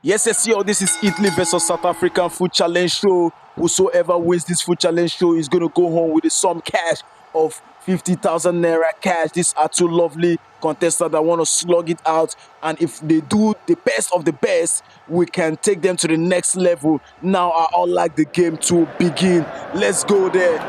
Yes, yo, this is Italy versus South African food challenge show. Whosoever wins this food challenge show is going to go home with some cash of 50,000 naira cash. These are two lovely contestants that want to slug it out. And if they do the best of the best, we can take them to the next level. Now I all like the game to begin. Let's go there.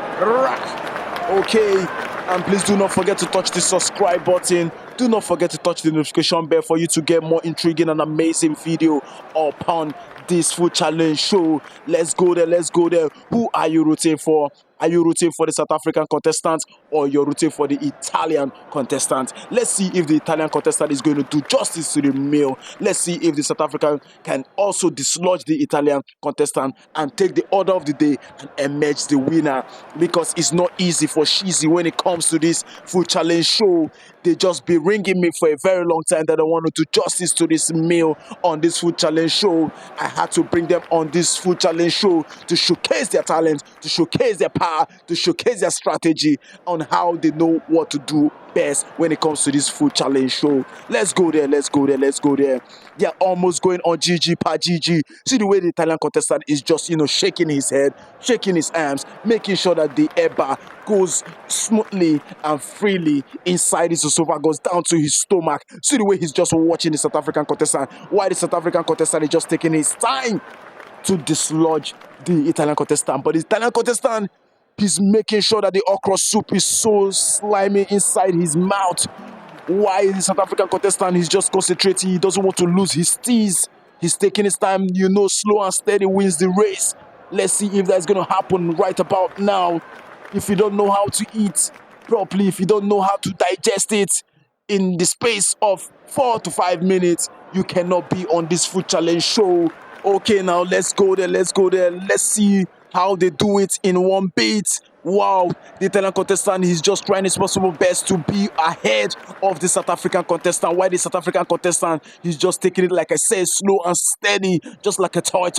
Okay, and please do not forget to touch the subscribe button. Do not forget to touch the notification bell for you to get more intriguing and amazing video upon this food challenge show. Let's go there, let's go there. Who are you rooting for? Are you rooting for the South African contestant or you're rooting for the Italian contestant? Let's see if the Italian contestant is going to do justice to the meal. Let's see if the South African can also dislodge the Italian contestant and take the order of the day and emerge the winner. Because it's not easy for Shizzy when it comes to this food challenge show. They just be ringing me for a very long time that I want to do justice to this meal on this food challenge show. I had to bring them on this food challenge show to showcase their talent, to showcase their power, to showcase their strategy on how they know what to do best when it comes to this food challenge show. Let's go there, let's go there, let's go there. They're almost going on GG per GG. See the way the Italian contestant is just, shaking his head, shaking his arms, making sure that the air bar goes smoothly and freely inside his esophagus down to his stomach. See the way he's just watching the South African contestant, while the South African contestant is just taking his time to dislodge the Italian contestant. But the Italian contestant, he's making sure that the okra soup is so slimy inside his mouth. Why the South African contestant is just concentrating. He doesn't want to lose his teeth. He's taking his time, slow and steady wins the race. Let's see if that's going to happen right about now. If you don't know how to eat properly, if you don't know how to digest it in the space of 4 to 5 minutes, you cannot be on this food challenge show. Okay, now let's go there, let's go there. Let's see how they do it in one beat. Wow, the Italian contestant is just trying his possible best to be ahead of the South African contestant. While the South African contestant is just taking it, like I said, slow and steady, just like a toy,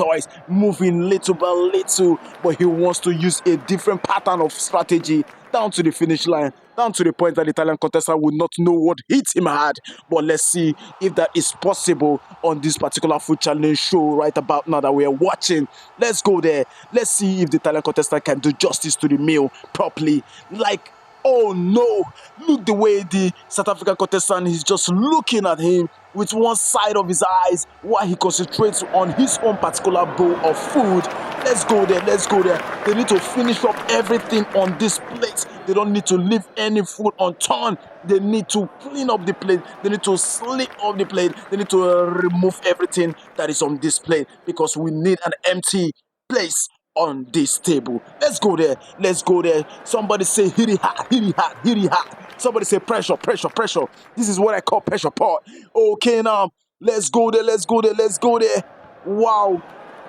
moving little by little. But he wants to use a different pattern of strategy down to the finish line, down to the point that the Italian contestant would not know what hit him hard. But let's see if that is possible on this particular food challenge show right about now that we are watching. Let's go there. Let's see if the Italian contestant can do justice to the meal properly. Like, oh no, look the way the South African contestant is just looking at him with one side of his eyes while he concentrates on his own particular bowl of food. Let's go there, let's go there. They need to finish up everything on this plate. They don't need to leave any food unturned. They need to clean up the plate. They need to slick up the plate. They need to remove everything that is on this plate because we need an empty place on this table. Let's go there, let's go there. Somebody say hit it hard, hit it hard, hit it hard. Somebody say pressure, pressure, pressure. This is what I call pressure pot. Okay, now let's go there, let's go there, let's go there. Wow.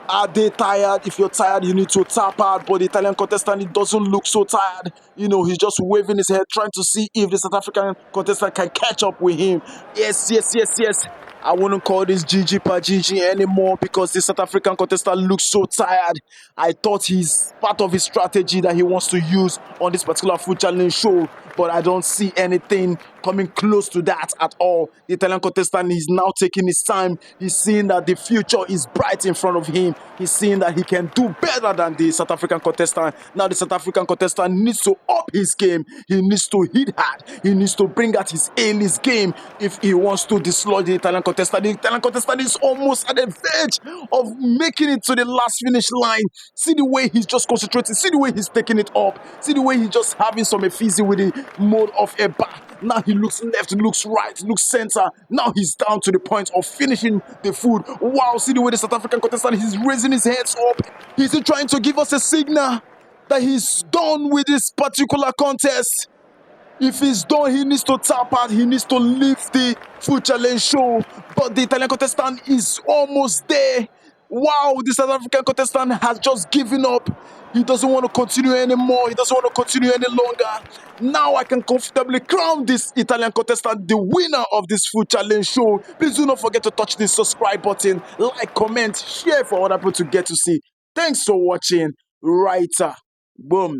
Are they tired? If you're tired, you need to tap out. But the Italian contestant, he doesn't look so tired. He's just waving his head, trying to see if the South African contestant can catch up with him. Yes. I wouldn't call this GG per GG anymore because the South African contestant looks so tired. I thought he's part of his strategy that he wants to use on this particular food challenge show, but I don't see anything coming close to that at all. The Italian contestant is now taking his time. He's seeing that the future is bright in front of him. He's seeing that he can do better than the South African contestant. Now the South African contestant needs to up his game. He needs to hit hard. He needs to bring out his A-list game if he wants to dislodge the Italian contestant. The Italian contestant is almost at the verge of making it to the last finish line. See the way he's just concentrating. See the way he's taking it up. See the way he's just having some efficiency with the mode of a bar. Now he looks left, looks right, looks center. Now he's down to the point of finishing the food. Wow, see the way the South African contestant is raising his hands up. He's trying to give us a signal that he's done with this particular contest. If he's done, he needs to tap out. He needs to leave the food challenge show. But the Italian contestant is almost there. Wow, the South African contestant has just given up. He doesn't want to continue anymore. He doesn't want to continue any longer. Now I can comfortably crown this Italian contestant the winner of this food challenge show. Please do not forget to touch the subscribe button, like, comment, share for other people to get to see. Thanks for watching. Boom.